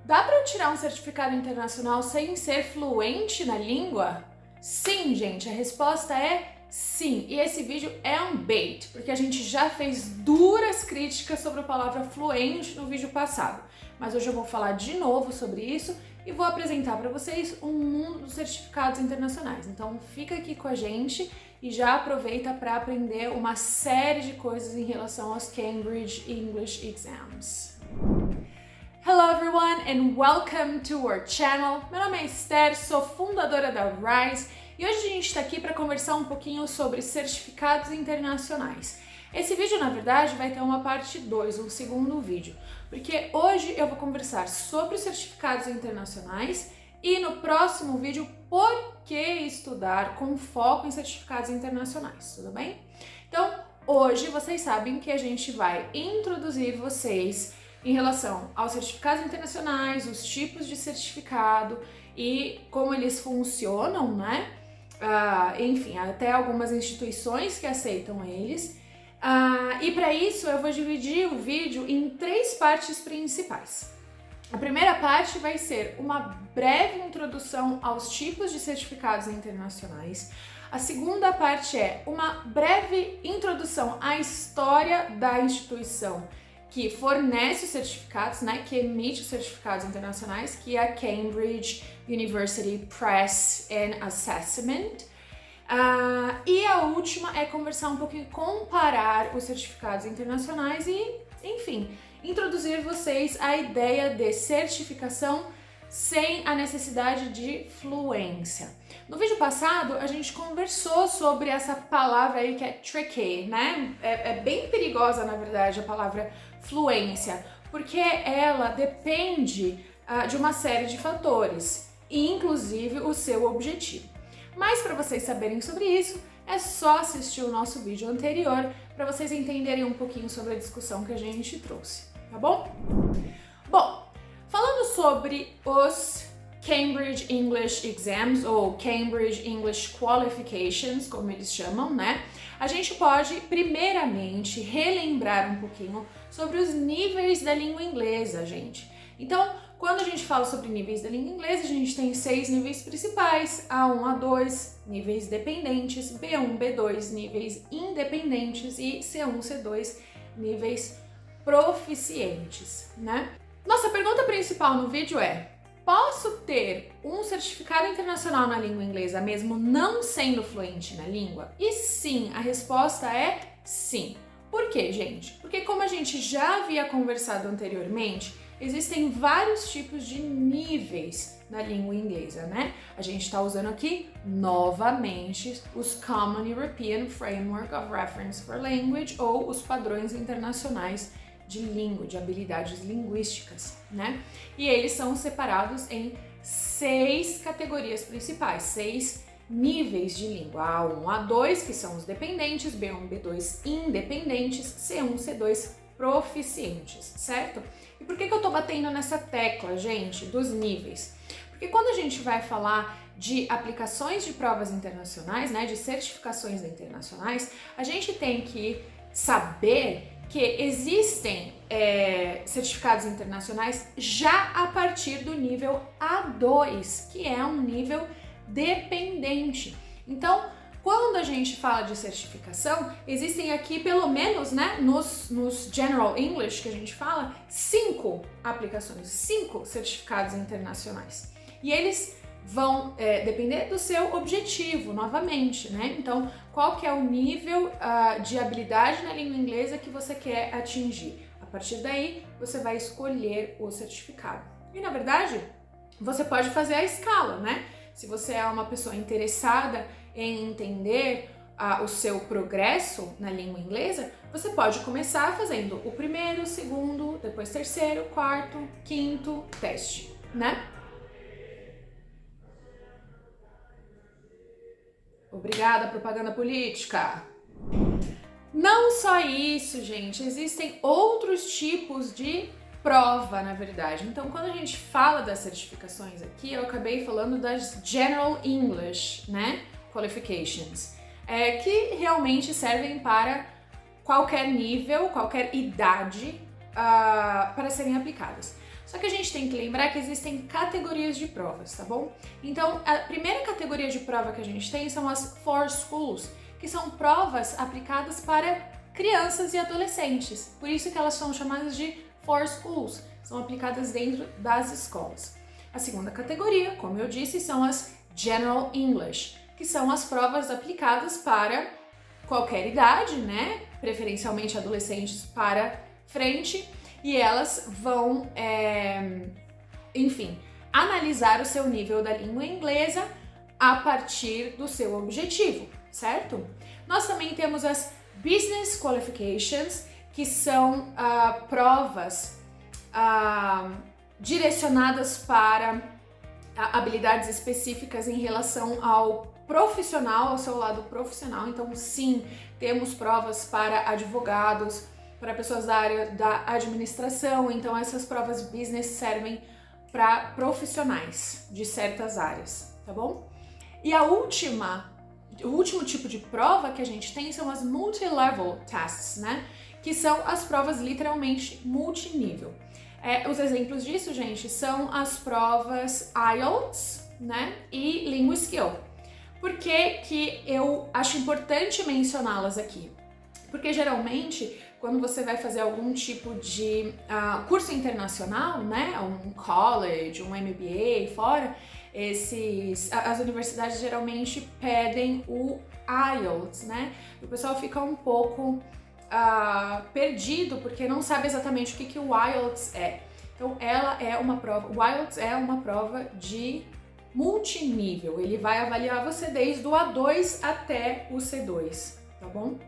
Dá para eu tirar um certificado internacional sem ser fluente na língua? Sim, gente, a resposta é sim. E esse vídeo é um bait, porque a gente já fez duras críticas sobre a palavra fluente no vídeo passado. Mas hoje eu vou falar de novo sobre isso e vou apresentar para vocês um mundo dos certificados internacionais. Então fica aqui com a gente e já aproveita para aprender uma série de coisas em relação aos Cambridge English Exams. Hello everyone and welcome to our channel. Meu nome é Esther, sou fundadora da Rise e hoje a gente está aqui para conversar um pouquinho sobre certificados internacionais. Esse vídeo, na verdade, vai ter uma parte 2, um segundo vídeo, porque hoje eu vou conversar sobre certificados internacionais e no próximo vídeo por que estudar com foco em certificados internacionais, tudo bem? Então, hoje vocês sabem que a gente vai introduzir vocês em relação aos certificados internacionais, os tipos de certificado e como eles funcionam, né? Enfim, até algumas instituições que aceitam eles. E para isso eu vou dividir o vídeo em 3 partes principais. A primeira parte vai ser uma breve introdução aos tipos de certificados internacionais. A segunda parte é uma breve introdução à história da instituição que fornece os certificados, né, que emite os certificados internacionais, que é a Cambridge University Press and Assessment. E a última é conversar um pouquinho, comparar os certificados internacionais e, enfim, introduzir vocês a ideia de certificação sem a necessidade de fluência. No vídeo passado, a gente conversou sobre essa palavra aí que é tricky, né? É bem perigosa, na verdade, a palavra fluência, porque ela depende de uma série de fatores, inclusive o seu objetivo. Mas para vocês saberem sobre isso, é só assistir o nosso vídeo anterior para vocês entenderem um pouquinho sobre a discussão que a gente trouxe, tá bom? Bom, falando sobre os Cambridge English Exams ou Cambridge English Qualifications, como eles chamam, né? A gente pode, primeiramente, relembrar um pouquinho sobre os níveis da língua inglesa, gente. Então, quando a gente fala sobre níveis da língua inglesa, a gente tem 6 níveis principais, A1, A2, níveis dependentes, B1, B2, níveis independentes e C1, C2, níveis proficientes, né? Nossa pergunta principal no vídeo é: posso ter um certificado internacional na língua inglesa mesmo não sendo fluente na língua? E sim, a resposta é sim. Por quê, gente? Porque como a gente já havia conversado anteriormente, existem vários tipos de níveis na língua inglesa, né? A gente está usando aqui, novamente, os Common European Framework of Reference for Language ou os padrões internacionais de língua, de habilidades linguísticas, né? E eles são separados em 6 categorias principais, 6 níveis de língua. A1, A2, que são os dependentes, B1, B2 independentes, C1, C2 proficientes, certo? E por que eu tô batendo nessa tecla, gente, dos níveis? Porque quando a gente vai falar de aplicações de provas internacionais, né, de certificações internacionais, a gente tem que saber que existem certificados internacionais já a partir do nível A2, que é um nível dependente. Então, quando a gente fala de certificação, existem aqui pelo menos, né, nos General English que a gente fala, 5 aplicações, 5 certificados internacionais. E eles vão depender do seu objetivo, novamente, né? Então, qual que é o nível de habilidade na língua inglesa que você quer atingir? A partir daí, você vai escolher o certificado. E, na verdade, você pode fazer a escala, né? Se você é uma pessoa interessada em entender o seu progresso na língua inglesa, você pode começar fazendo o primeiro, segundo, depois terceiro, quarto, quinto teste, né? Obrigada, propaganda política! Não só isso, gente, existem outros tipos de prova, na verdade. Então, quando a gente fala das certificações aqui, eu acabei falando das General English, né, Qualifications, que realmente servem para qualquer nível, qualquer idade, para serem aplicadas. Só que a gente tem que lembrar que existem categorias de provas, tá bom? Então, a primeira categoria de prova que a gente tem são as for schools, que são provas aplicadas para crianças e adolescentes. Por isso que elas são chamadas de for schools, são aplicadas dentro das escolas. A segunda categoria, como eu disse, são as General English, que são as provas aplicadas para qualquer idade, né? Preferencialmente adolescentes para frente, e elas vão, analisar o seu nível da língua inglesa a partir do seu objetivo, certo? Nós também temos as Business Qualifications, que são provas direcionadas para habilidades específicas em relação ao profissional, ao seu lado profissional. Então, sim, temos provas para advogados, para pessoas da área da administração. Então, essas provas business servem para profissionais de certas áreas, tá bom? E o último tipo de prova que a gente tem são as multi-level tests, né? Que são as provas literalmente multinível. Os exemplos disso, gente, são as provas IELTS, né, e Linguaskill. Por que eu acho importante mencioná-las aqui? Porque geralmente, quando você vai fazer algum tipo de curso internacional, né, um college, um MBA fora, as universidades geralmente pedem o IELTS, né? E o pessoal fica um pouco perdido porque não sabe exatamente o que o IELTS é. Então, o IELTS é uma prova de multinível. Ele vai avaliar você desde o A2 até o C2, tá bom?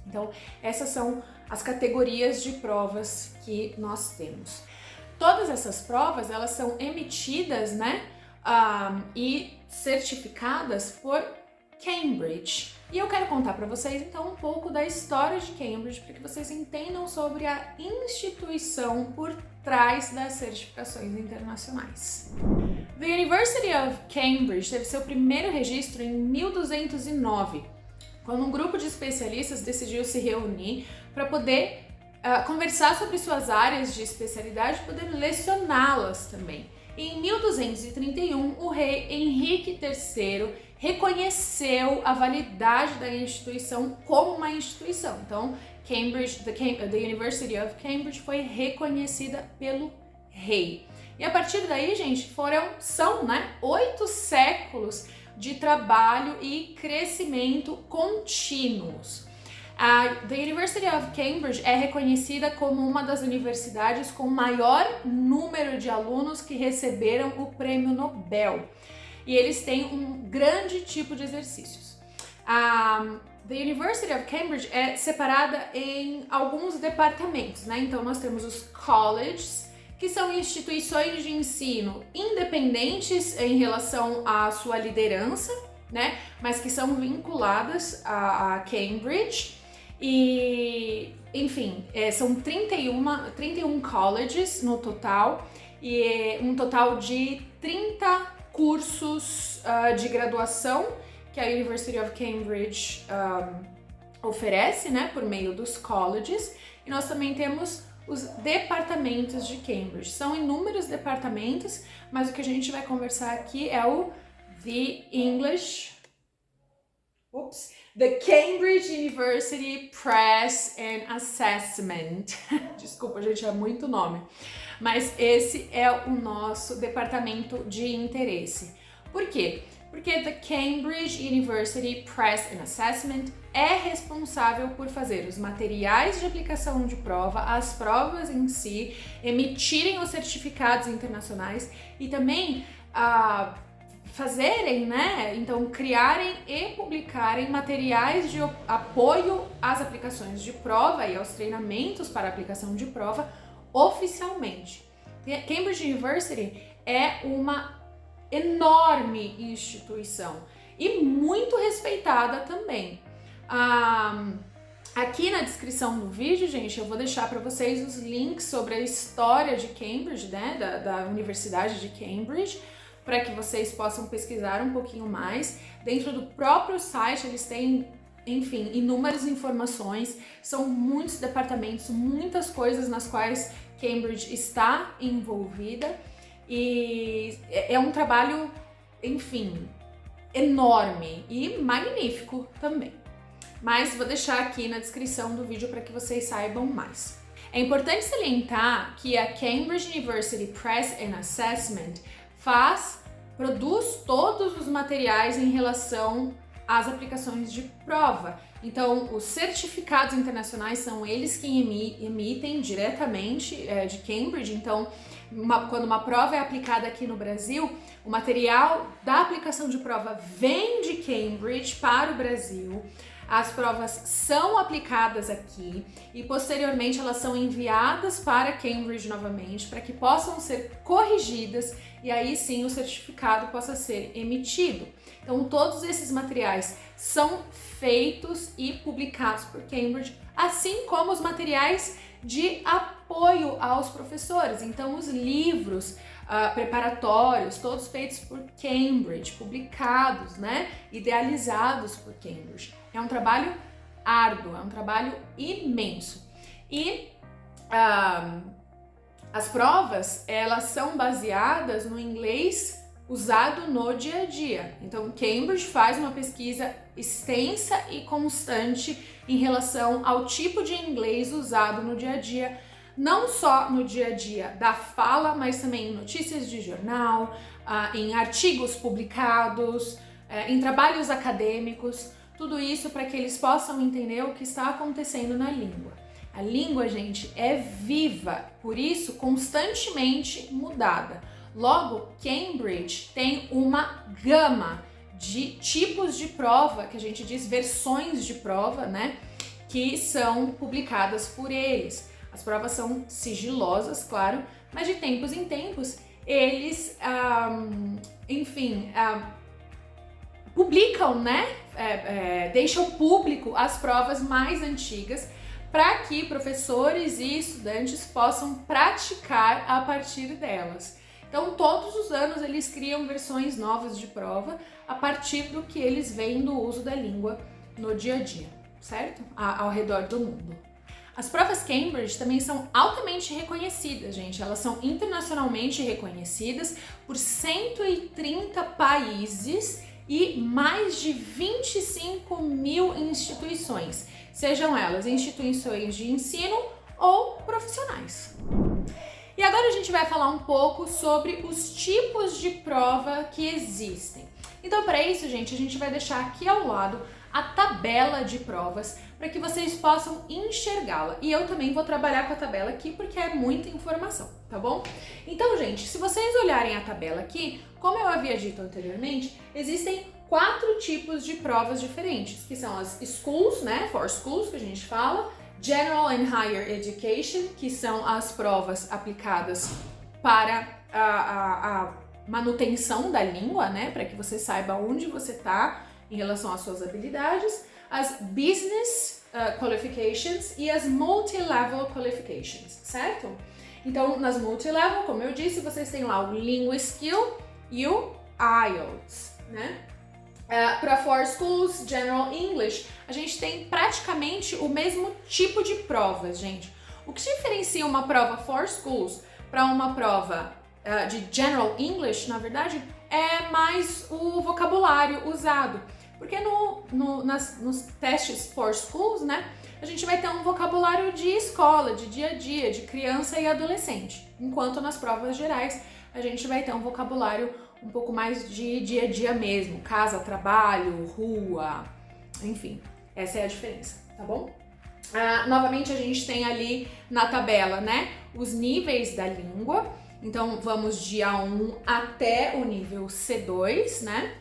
Então, essas são as categorias de provas que nós temos. Todas essas provas, elas são emitidas, né, e certificadas por Cambridge. E eu quero contar para vocês então um pouco da história de Cambridge para que vocês entendam sobre a instituição por trás das certificações internacionais. The University of Cambridge teve seu primeiro registro em 1209, quando um grupo de especialistas decidiu se reunir para poder conversar sobre suas áreas de especialidade e poder lecioná-las também. Em 1231, o rei Henrique III reconheceu a validade da instituição como uma instituição. Então, the University of Cambridge foi reconhecida pelo rei. E a partir daí, gente, são 8 séculos de trabalho e crescimento contínuos. The University of Cambridge é reconhecida como uma das universidades com maior número de alunos que receberam o Prêmio Nobel. E eles têm um grande tipo de exercícios. The University of Cambridge é separada em alguns departamentos, né? Então nós temos os colleges, que são instituições de ensino independentes em relação à sua liderança, né? Mas que são vinculadas a Cambridge. E, enfim, são 31 colleges no total, e um total de 30 cursos de graduação que a University of Cambridge oferece, né, por meio dos colleges. E nós também temos os departamentos de Cambridge. São inúmeros departamentos, mas o que a gente vai conversar aqui é The Cambridge University Press and Assessment. Desculpa, gente, é muito nome. Mas esse é o nosso departamento de interesse. Por quê? Porque the Cambridge University Press and Assessment é responsável por fazer os materiais de aplicação de prova, as provas em si, emitirem os certificados internacionais e também fazerem, né? Então, criarem e publicarem materiais de apoio às aplicações de prova e aos treinamentos para aplicação de prova oficialmente. Cambridge University é uma enorme instituição e muito respeitada também. Aqui na descrição do vídeo, gente, eu vou deixar para vocês os links sobre a história de Cambridge, né, da Universidade de Cambridge, para que vocês possam pesquisar um pouquinho mais. Dentro do próprio site, eles têm enfim, inúmeras informações, são muitos departamentos, muitas coisas nas quais Cambridge está envolvida e é um trabalho, enfim, enorme e magnífico também. Mas vou deixar aqui na descrição do vídeo para que vocês saibam mais. É importante salientar que a Cambridge University Press and Assessment produz todos os materiais em relação às aplicações de prova. Então, os certificados internacionais são eles que emitem diretamente de Cambridge. Então, quando uma prova é aplicada aqui no Brasil, o material da aplicação de prova vem de Cambridge para o Brasil. As provas são aplicadas aqui e posteriormente elas são enviadas para Cambridge novamente para que possam ser corrigidas e aí sim o certificado possa ser emitido. Então todos esses materiais são feitos e publicados por Cambridge, assim como os materiais de apoio aos professores. Então os livros preparatórios, todos feitos por Cambridge, publicados, né, idealizados por Cambridge. É um trabalho árduo, é um trabalho imenso. E as provas, elas são baseadas no inglês usado no dia a dia. Então, Cambridge faz uma pesquisa extensa e constante em relação ao tipo de inglês usado no dia a dia, não só no dia a dia da fala, mas também em notícias de jornal, em artigos publicados, em trabalhos acadêmicos, tudo isso para que eles possam entender o que está acontecendo na língua. A língua, gente, é viva, por isso constantemente mudada. Logo, Cambridge tem uma gama de tipos de prova, que a gente diz versões de prova, né, que são publicadas por eles. As provas são sigilosas, claro, mas de tempos em tempos eles, publicam, né, deixam público as provas mais antigas para que professores e estudantes possam praticar a partir delas. Então, todos os anos eles criam versões novas de prova a partir do que eles veem do uso da língua no dia a dia, certo? Ao redor do mundo. As provas Cambridge também são altamente reconhecidas, gente. Elas são internacionalmente reconhecidas por 130 países e mais de 25 mil instituições, sejam elas instituições de ensino ou profissionais. E agora a gente vai falar um pouco sobre os tipos de prova que existem. Então, para isso, gente, a gente vai deixar aqui ao lado a tabela de provas para que vocês possam enxergá-la. E eu também vou trabalhar com a tabela aqui porque é muita informação, tá bom? Então, gente, se vocês olharem a tabela aqui, como eu havia dito anteriormente, existem 4 tipos de provas diferentes, que são as schools, né, for schools, que a gente fala, General and Higher Education, que são as provas aplicadas para a manutenção da língua, né, para que você saiba onde você está em relação às suas habilidades, as Business Qualifications e as Multi-Level Qualifications, certo? Então, nas Multi-Level, como eu disse, vocês têm lá o Lingual Skill e o IELTS, né? Para For Schools, General English, a gente tem praticamente o mesmo tipo de provas, gente. O que diferencia uma prova For Schools para uma prova de General English, na verdade, é mais o vocabulário usado. Porque nos testes For Schools, né, a gente vai ter um vocabulário de escola, de dia a dia, de criança e adolescente. Enquanto nas provas gerais, a gente vai ter um vocabulário um pouco mais de dia a dia mesmo, casa, trabalho, rua, enfim, essa é a diferença, tá bom? Novamente a gente tem ali na tabela, né, os níveis da língua, então vamos de A1 até o nível C2, né,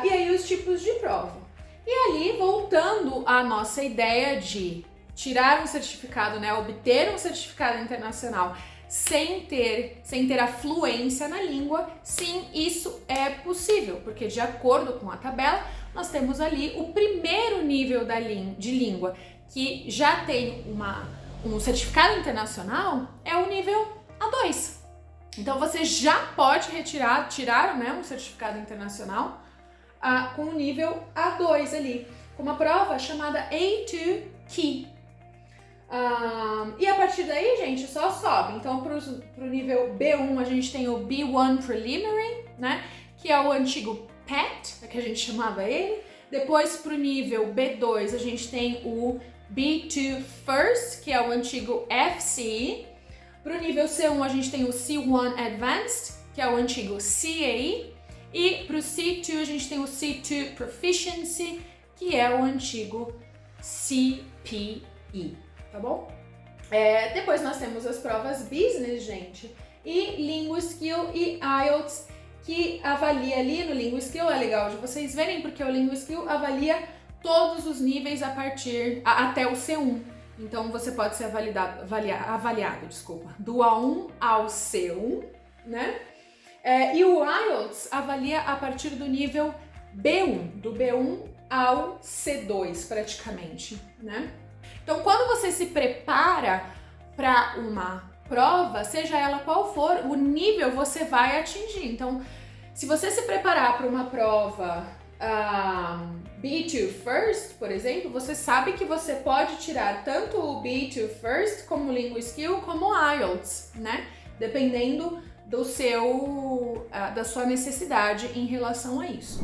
e aí os tipos de prova. E ali, voltando à nossa ideia de tirar um certificado, né, obter um certificado internacional sem ter a fluência na língua, sim, isso é possível, porque de acordo com a tabela, nós temos ali o primeiro nível de língua, que já tem um certificado internacional, é o nível A2. Então você já pode tirar, né, um certificado internacional com o nível A2 ali. com uma prova chamada A2 Key. E a partir daí, gente, só sobe. Então, pro nível B1, a gente tem o B1 Preliminary, né? Que é o antigo PET, que a gente chamava ele. Depois, pro nível B2, a gente tem o B2 First, que é o antigo FCE. Pro nível C1, a gente tem o C1 Advanced, que é o antigo CAE. E pro C2, a gente tem o C2 Proficiency, que é o antigo CPE. Tá bom? Depois nós temos as provas Business, gente, e Lingo Skill e IELTS, que avalia ali no Lingo Skill, é legal de vocês verem, porque o Lingo Skill avalia todos os níveis até o C1. Então você pode ser avaliado, do A1 ao C1, né? E o IELTS avalia a partir do nível B1, do B1 ao C2 praticamente, né? Então, quando você se prepara para uma prova, seja ela qual for, o nível você vai atingir. Então, se você se preparar para uma prova B2 First, por exemplo, você sabe que você pode tirar tanto o B2 First como o Lingo Skill como o IELTS, né? Dependendo da sua necessidade em relação a isso.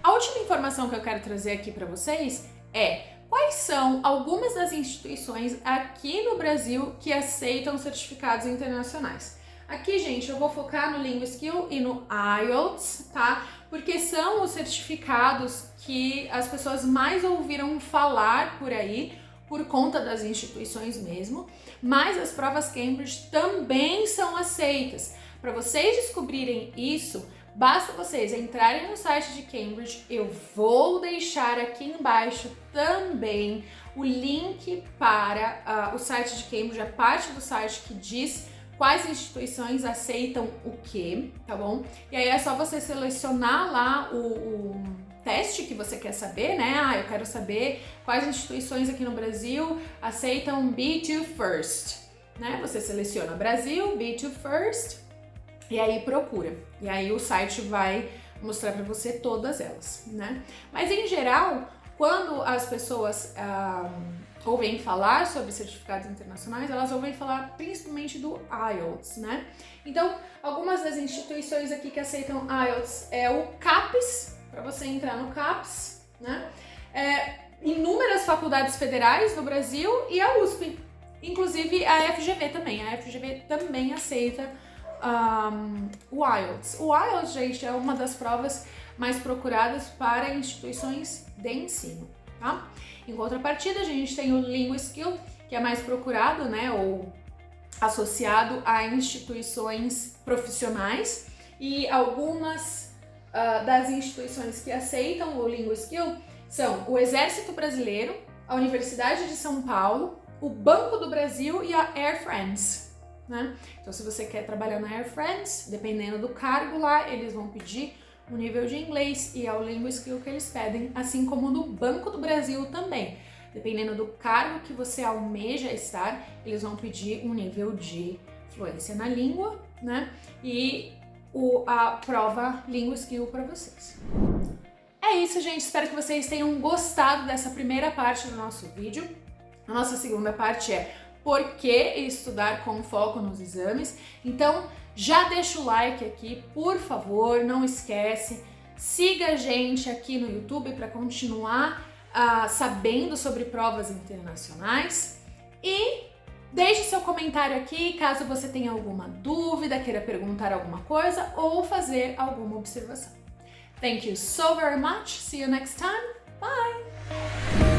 A última informação que eu quero trazer aqui para vocês é quais são algumas das instituições aqui no Brasil que aceitam certificados internacionais. Aqui, gente, eu vou focar no Lingo Skill e no IELTS, tá? Porque são os certificados que as pessoas mais ouviram falar por aí, por conta das instituições mesmo, mas as provas Cambridge também são aceitas. Para vocês descobrirem isso, basta vocês entrarem no site de Cambridge. Eu vou deixar aqui embaixo também o link para o site de Cambridge, a parte do site que diz quais instituições aceitam o quê, tá bom? E aí é só você selecionar lá o teste que você quer saber, né? Eu quero saber quais instituições aqui no Brasil aceitam B2 First, né? Você seleciona Brasil, B2 First, e aí procura. E aí o site vai mostrar para você todas elas, né? Mas em geral, quando as pessoas ouvem falar sobre certificados internacionais, elas ouvem falar principalmente do IELTS, né? Então, algumas das instituições aqui que aceitam IELTS é o CAPES, para você entrar no CAPES, né? Inúmeras faculdades federais no Brasil e a USP, inclusive a FGV também. A FGV também aceita o IELTS. O IELTS, gente, é uma das provas mais procuradas para instituições de ensino, tá? Em contrapartida, a gente tem o Lingo Skill, que é mais procurado, né, ou associado a instituições profissionais, e algumas das instituições que aceitam o Lingo Skill são o Exército Brasileiro, a Universidade de São Paulo, o Banco do Brasil e a Air France, né? Então, se você quer trabalhar na Air France, dependendo do cargo lá, eles vão pedir o nível de inglês e é o Lingo Skill que eles pedem, assim como no Banco do Brasil também. Dependendo do cargo que você almeja estar, eles vão pedir um nível de fluência na língua, né? E a prova Lingo Skill para vocês. É isso, gente. Espero que vocês tenham gostado dessa primeira parte do nosso vídeo. A nossa segunda parte é por que estudar com foco nos exames. Então, já deixa o like aqui, por favor, não esquece. Siga a gente aqui no YouTube para continuar sabendo sobre provas internacionais. E deixe seu comentário aqui caso você tenha alguma dúvida, queira perguntar alguma coisa ou fazer alguma observação. Thank you so very much. See you next time. Bye!